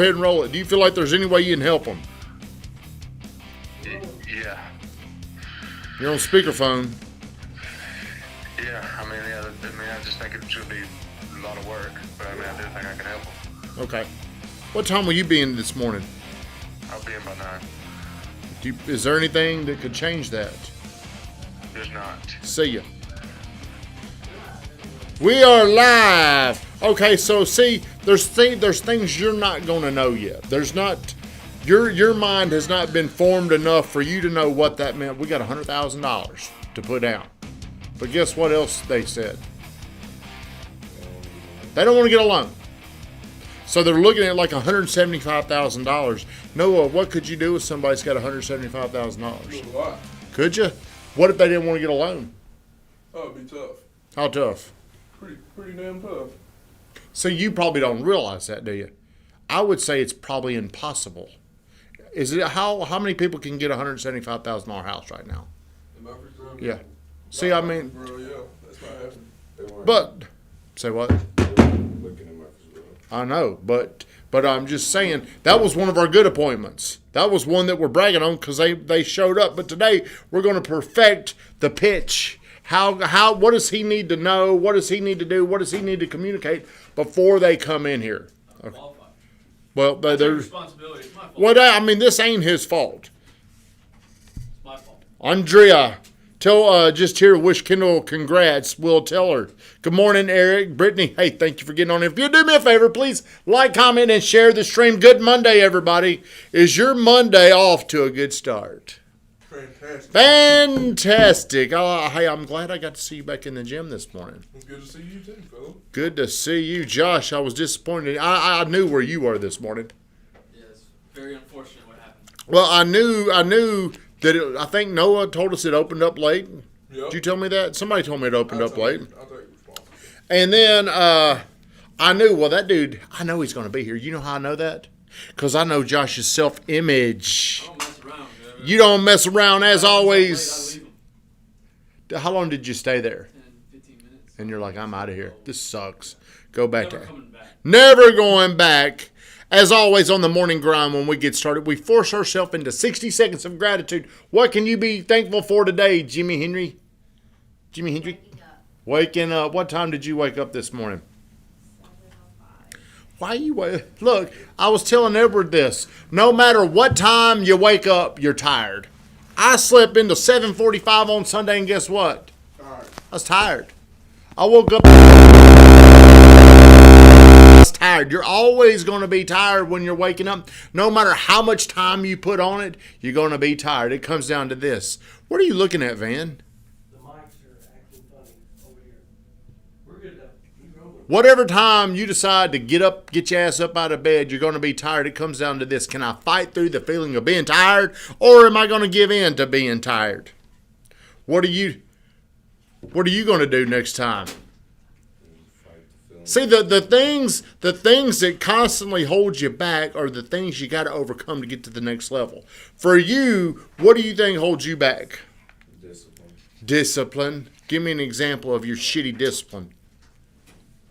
ahead and roll it. Do you feel like there's any way you can help them? Yeah. You're on speakerphone. Yeah, I just think it should be a lot of work, but I do think I can help them. Okay. What time will you be in this morning? I'll be in by 9. Is there anything that could change that? There's not. See ya. We are live. Okay, so see, there's things you're not going to know yet. There's not, your mind has not been formed enough for you to know what that meant. We got $100,000 to put down. But guess what else they said? They don't want to get a loan. So they're looking at like $175,000. Noah, what could you do if somebody's got $175,000? A lot. Could you? What if they didn't want to get a loan? Oh, it'd be tough. How tough? Pretty damn tough. So you probably don't realize that, do you? I would say it's probably impossible. Is it how many people can get a $175,000 house right now? In Murfreesboro? Yeah. See, I mean, Murfreesboro, yeah, that's not happening. but say what? Looking in Murfreesboro. I know, but I'm just saying that was one of our good appointments. That was one that we're bragging on because they showed up. But today we're going to perfect the pitch. What does he need to know? What does he need to do? What does he need to communicate before they come in here? Okay. Well, there's responsibility. It's my fault. Well, I mean, this ain't his fault. It's my fault. Andrea, just here, wish Kendall congrats. We'll tell her. Good morning, Eric. Brittany, hey, thank you for getting on. If you do me a favor, please like, comment, and share the stream. Good Monday, everybody. Is your Monday off to a good start? Fantastic. Hey, I'm glad I got to see you back in the gym this morning. It's good to see you too, Phil. Good to see you. Josh, I was disappointed. I knew where you were this morning. Yeah, it's very unfortunate what happened. Well, I knew that I think Noah told us it opened up late. Yep. Did you tell me that? Somebody told me it opened up late. I'll take responsibility. And then I knew, well, that dude, I know he's going to be here. You know how I know that? Because I know Josh's self-image. I don't mess around, man. You don't mess around, as always. I leave them. How long did you stay there? 10, 15 minutes. And you're like, I'm out of here. This sucks. Go back Never to coming back. Never going back. As always, on the morning grind, when we get started, we force ourselves into 60 seconds of gratitude. What can you be thankful for today, Jimmy Henry? Jimmy Hendry? Waking up. What time did you wake up this morning? 7:05. Why you wait? Look, I was telling Edward this. No matter what time you wake up, you're tired. I slept into 7:45 on Sunday, and guess what? Alright. I was tired. I woke up. I was tired. You're always going to be tired when you're waking up. No matter how much time you put on it, you're going to be tired. It comes down to this. What are you looking at, Van? The mics are acting funny over here. We're good though. Keep rolling. Whatever time you decide to get up, get your ass up out of bed, you're going to be tired. It comes down to this. Can I fight through the feeling of being tired, or am I going to give in to being tired? What are you going to do next time? See, the things that constantly hold you back are the things you got to overcome to get to the next level. For you, what do you think holds you back? Discipline. Discipline. Give me an example of your shitty discipline.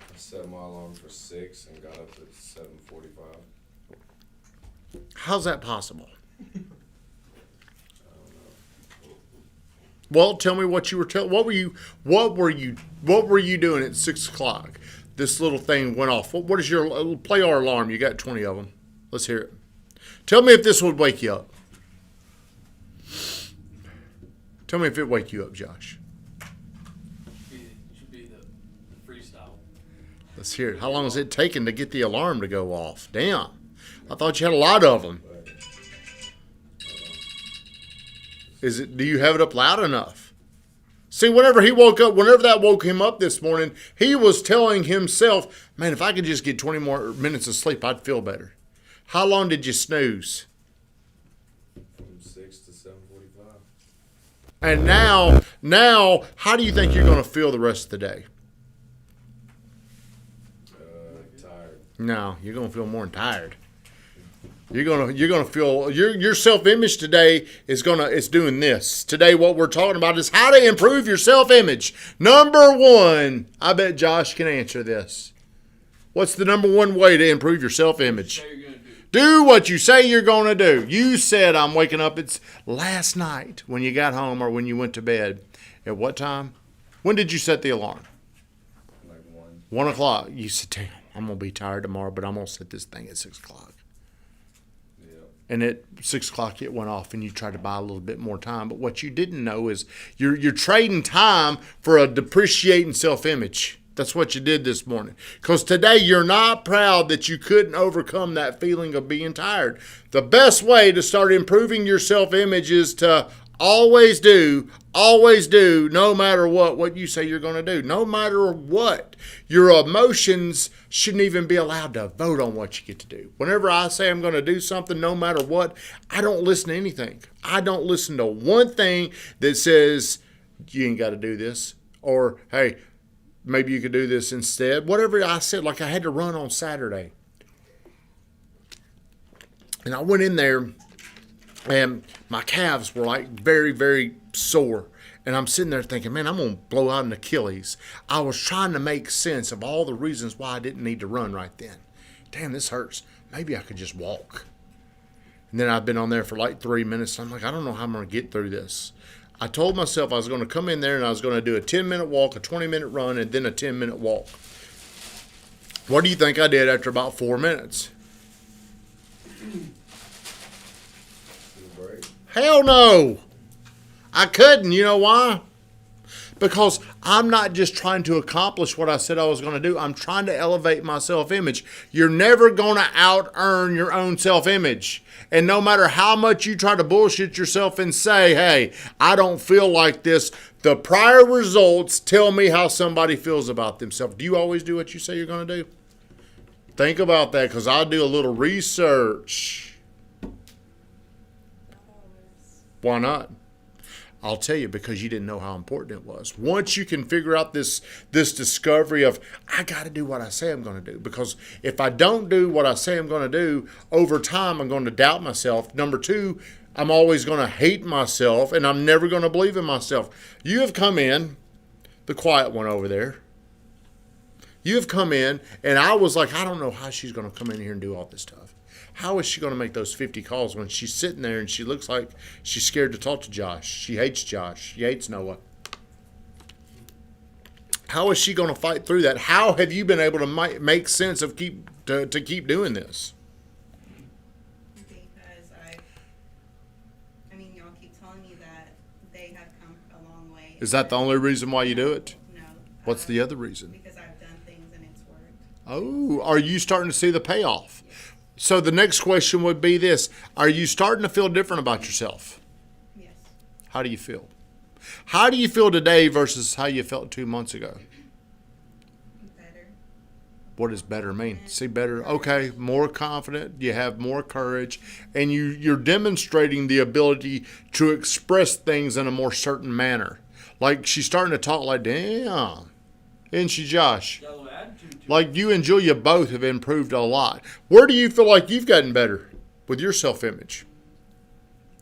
I set my alarm for 6 and got up at 7:45. How's that possible? Well, tell me what you were what were you doing at 6 o'clock? This little thing went off. What is your play our alarm? You got 20 of them. Let's hear it. Tell me if this would wake you up. Tell me if it wake you up, Josh. It should be the freestyle. Let's hear it. How long is it taking to get the alarm to go off? Damn. I thought you had a lot of them. Do you have it up loud enough? See, whenever that woke him up this morning, he was telling himself, man, if I could just get 20 more minutes of sleep, I'd feel better. How long did you snooze? From 6 to 7:45. And now, how do you think you're going to feel the rest of the day? Tired. No, you're going to feel more than tired. You're gonna feel your self-image today is doing this. Today what we're talking about is how to improve your self-image. Number one, I bet Josh can answer this. What's the number one way to improve your self-image? Say you're gonna do. Do what you say you're going to do. You said I'm waking up. It's last night when you got home or when you went to bed. At what time? When did you set the alarm? Like 1. 1 o'clock. You said, damn, I'm going to be tired tomorrow, but I'm going to set this thing at 6 o'clock. Yep. And at 6 o'clock it went off and you tried to buy a little bit more time. But what you didn't know is you're trading time for a depreciating self-image. That's what you did this morning. Because today you're not proud that you couldn't overcome that feeling of being tired. The best way to start improving your self-image is to always do, no matter what you say you're going to do. No matter what. Your emotions shouldn't even be allowed to vote on what you get to do. Whenever I say I'm going to do something, no matter what, I don't listen to anything. I don't listen to one thing that says, you ain't got to do this. Or, hey, maybe you could do this instead. Whatever I said, like I had to run on Saturday. And I went in there and my calves were like very, very sore. And I'm sitting there thinking, man, I'm going to blow out an Achilles. I was trying to make sense of all the reasons why I didn't need to run right then. Damn, this hurts. Maybe I could just walk. And then I've been on there for like 3 minutes. I'm like, I don't know how I'm going to get through this. I told myself I was going to come in there and I was going to do a 10-minute walk, a 20-minute run, and then a 10-minute walk. What do you think I did after about 4 minutes? Hell no. I couldn't. You know why? Because I'm not just trying to accomplish what I said I was going to do. I'm trying to elevate my self-image. You're never going to out-earn your own self-image. And no matter how much you try to bullshit yourself and say, hey, I don't feel like this, the prior results tell me how somebody feels about themselves. Do you always do what you say you're going to do? Think about that, because I'll do a little research. Why not? I'll tell you, because you didn't know how important it was. Once you can figure out this discovery of, I got to do what I say I'm going to do. Because if I don't do what I say I'm going to do, over time I'm going to doubt myself. Number two, I'm always going to hate myself, and I'm never going to believe in myself. You have come in, the quiet one over there. You have come in, and I was like, I don't know how she's going to come in here and do all this stuff. How is she going to make those 50 calls when she's sitting there and she looks like she's scared to talk to Josh? She hates Josh. She hates Noah. How is she going to fight through that? How have you been able to make sense of keep doing this? Because I mean, y'all keep telling me that they have come a long way. Is that the only reason why you do it? No. What's the other reason? Because I've done things and it's worked. Oh, are you starting to see the payoff? So the next question would be this. Are you starting to feel different about yourself? Yes. How do you feel? How do you feel today versus how you felt 2 months ago? Better. What does better mean? See, better, okay, more confident, you have more courage, and you're demonstrating the ability to express things in a more certain manner. Like she's starting to talk like, damn. Isn't she, Josh? Got a little attitude to it. Like you and Julia both have improved a lot. Where do you feel like you've gotten better with your self-image?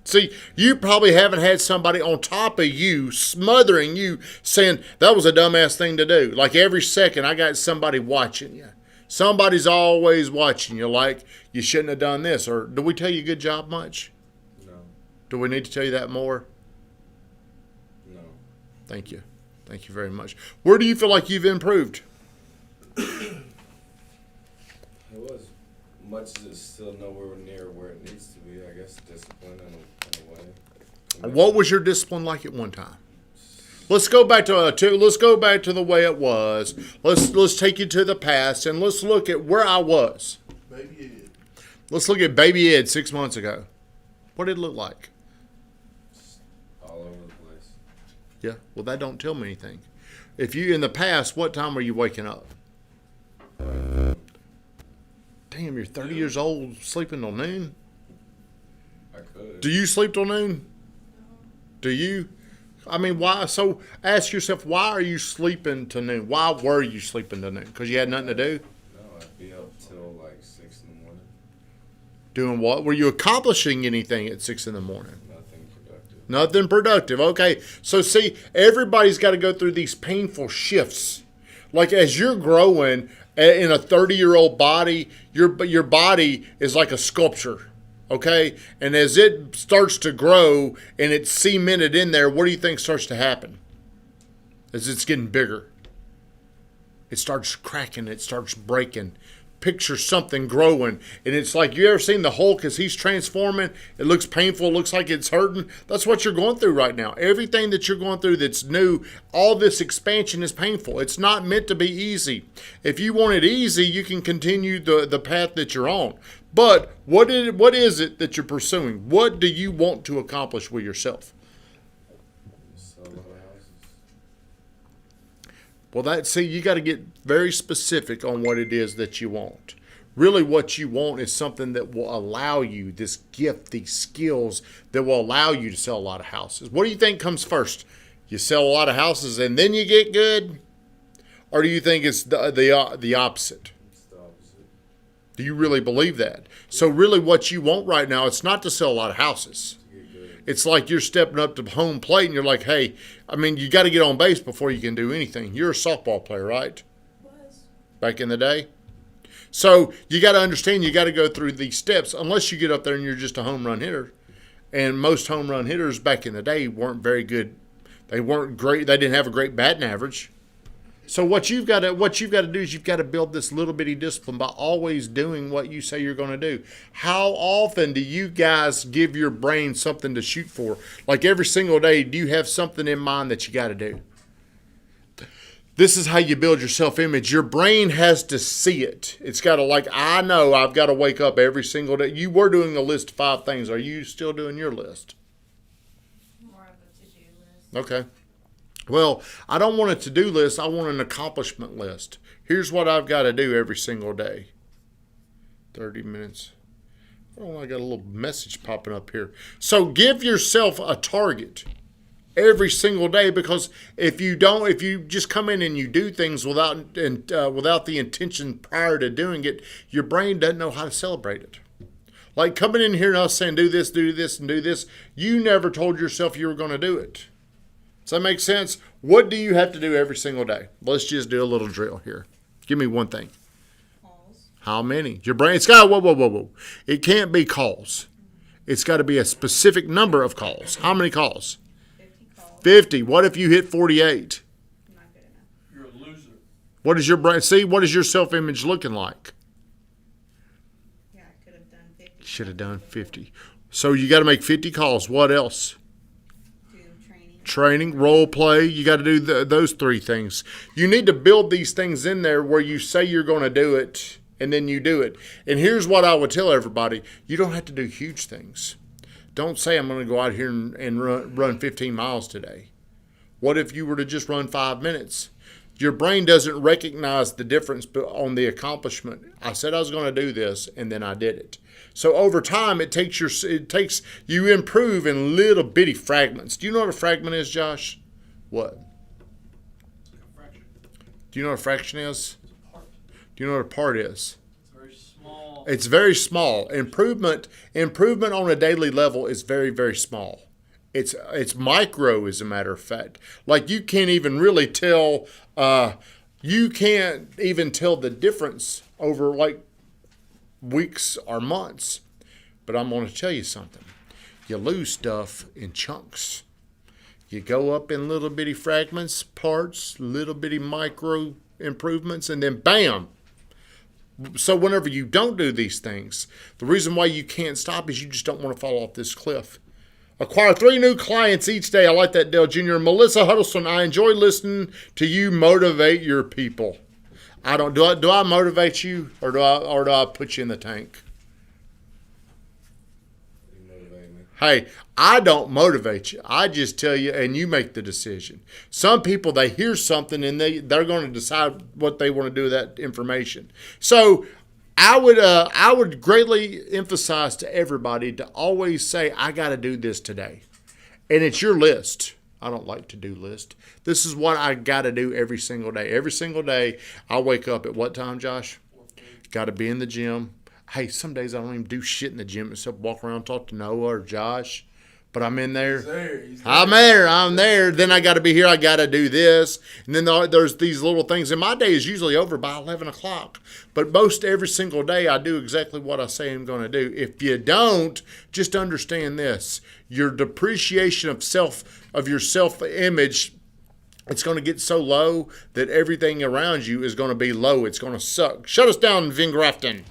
See, you probably haven't had somebody on top of you, smothering you, saying, that was a dumbass thing to do. Like every second, I got somebody watching you. Somebody's always watching you, like, you shouldn't have done this. Or, do we tell you good job much? No. Do we need to tell you that more? No. Thank you. Thank you very much. Where do you feel like you've improved? It was. Much as it's still nowhere near where it needs to be, I guess, discipline in a way. What was your discipline like at one time? Let's go back to the way it was. Let's take you to the past and let's look at where I was. Baby Ed. Let's look at Baby Ed 6 months ago. What did it look like? All over the place. Yeah, well, that don't tell me anything. If you, in the past, what time were you waking up? Damn, you're 30 years old, sleeping till noon? I could. Do you sleep till noon? Do you? I mean, why? So ask yourself, why are you sleeping till noon? Why were you sleeping till noon? Because you had nothing to do? No, I'd be up till like 6 in the morning. Doing what? Were you accomplishing anything at 6 in the morning? Nothing productive. Nothing productive. Okay. So see, everybody's got to go through these painful shifts. Like as you're growing in a 30-year-old body, your body is like a sculpture, okay? And as it starts to grow and it's cemented in there, what do you think starts to happen? As it's getting bigger, it starts cracking, it starts breaking. Picture something growing, and it's like, you ever seen the Hulk as he's transforming? It looks painful, it looks like it's hurting. That's what you're going through right now. Everything that you're going through that's new, all this expansion is painful. It's not meant to be easy. If you want it easy, you can continue the path that you're on. But what is it that you're pursuing? What do you want to accomplish with yourself? Sell a lot of houses. Well, you got to get very specific on what it is that you want. Really, what you want is something that will allow you, this gift, these skills that will allow you to sell a lot of houses. What do you think comes first? You sell a lot of houses and then you get good? Or do you think it's the opposite? It's the opposite. Do you really believe that? So really what you want right now, it's not to sell a lot of houses. To get good. It's like you're stepping up to home plate and you're like, hey, I mean, you got to get on base before you can do anything. You're a softball player, right? Was. Back in the day. So you got to understand, you got to go through these steps unless you get up there and you're just a home run hitter. And most home run hitters back in the day weren't very good. They weren't great. They didn't have a great batting average. So what you've got to do is you've got to build this little bitty discipline by always doing what you say you're going to do. How often do you guys give your brain something to shoot for? Like every single day, do you have something in mind that you got to do? This is how you build your self-image. Your brain has to see it. It's got to I know I've got to wake up every single day. You were doing a list of 5 things. Are you still doing your list? More of a to-do list. Okay. Well, I don't want a to-do list. I want an accomplishment list. Here's what I've got to do every single day. 30 minutes. Oh, I got a little message popping up here. So give yourself a target every single day, because if you just come in and you do things without the intention prior to doing it, your brain doesn't know how to celebrate it. Like coming in here and us saying do this, and do this, you never told yourself you were going to do it. Does that make sense? What do you have to do every single day? Let's just do a little drill here. Give me one thing. Calls. How many? Your brain, it's got, whoa. It can't be calls. It's got to be a specific number of calls. How many calls? 50 calls. 50. What if you hit 48? Not good enough. You're a loser. What is your brain? See, what is your self-image looking like? Yeah, I could have done 50. Should have done 50. So you got to make 50 calls. What else? Do training. Training, role play. You got to do those 3 things. You need to build these things in there where you say you're going to do it and then you do it. And here's what I would tell everybody. You don't have to do huge things. Don't say I'm going to go out here and run 15 miles today. What if you were to just run 5 minutes? Your brain doesn't recognize the difference on the accomplishment. I said I was going to do this, and then I did it. So over time, it takes you improve in little bitty fragments. Do you know what a fragment is, Josh? What? It's like a fraction. Do you know what a fraction is? It's a part. Do you know what a part is? It's very small. It's very small. Improvement on a daily level is very, very small. It's micro, as a matter of fact. Like you can't even really tell. You can't even tell the difference over like weeks or months. But I'm going to tell you something. You lose stuff in chunks. You go up in little bitty fragments, parts, little bitty micro improvements, and then bam. So whenever you don't do these things, the reason why you can't stop is you just don't want to fall off this cliff. Acquire 3 new clients each day. I like that, Dale Jr. Melissa Huddleston, I enjoy listening to you motivate your people. Do I motivate you or do I put you in the tank? You motivate me. Hey, I don't motivate you. I just tell you and you make the decision. Some people, they hear something and they're going to decide what they want to do with that information. So I would greatly emphasize to everybody to always say, I got to do this today. And it's your list. I don't like to do list. This is what I got to do every single day. Every single day, I wake up at what time, Josh? Got to be in the gym. Hey, some days I don't even do shit in the gym except walk around, talk to Noah or Josh. but I'm in there. He's I'm there. Then I got to be here. I got to do this. And then there's these little things. And my day is usually over by 11 o'clock. But most every single day, I do exactly what I say I'm going to do. If you don't, just understand this. Your depreciation of your self-image, it's going to get so low that everything around you is going to be low. It's going to suck. Shut us down, Vin Grafton.